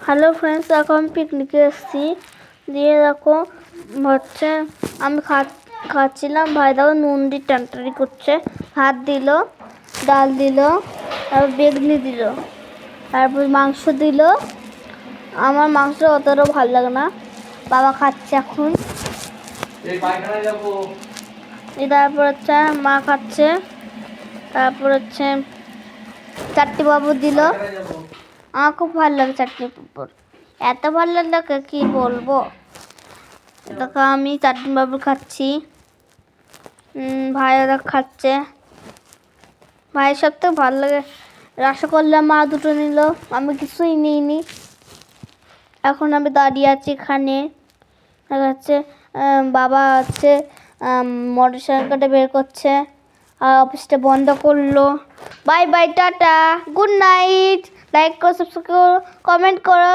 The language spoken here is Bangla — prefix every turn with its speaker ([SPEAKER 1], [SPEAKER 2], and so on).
[SPEAKER 1] হ্যালো ফ্রেন্ডস, এখন আমি পিকনিকে এসেছি। দিয়ে দেখো হচ্ছে আমি খাচ্ছিলাম, ভাই দেখো নুন দিয়ে টানটানি করছে, ভাত দিল, ডাল দিল, তারপর বেগনি দিল, তারপর মাংস দিল। আমার মাংস অতটাও ভালো লাগে না, বাবা খাচ্ছে এখন। তারপর হচ্ছে মা খাচ্ছে, তারপর হচ্ছে চারটি বাবু দিল। আমার খুব ভালো লাগে চাটনি পাঁপড়, এত ভালো লাগে কি বলবো। দেখো আমি চাটনি পাঁপড় খাচ্ছি, ভাইয়েরা খাচ্ছে। ভাইয়ের সব থেকে ভালো লাগে রসগোল্লা, মা দুটো নিল, আমি কিছুই নিইনি। এখন আমি দাঁড়িয়ে আছি এখানে, হচ্ছে বাবা হচ্ছে মোটর সাইকেলটা বের করছে, আর অফিসটা বন্ধ করলো। Bye bye, tata, good night. Like করো, সাবস্ক্রাইব করো, কমেন্ট করো।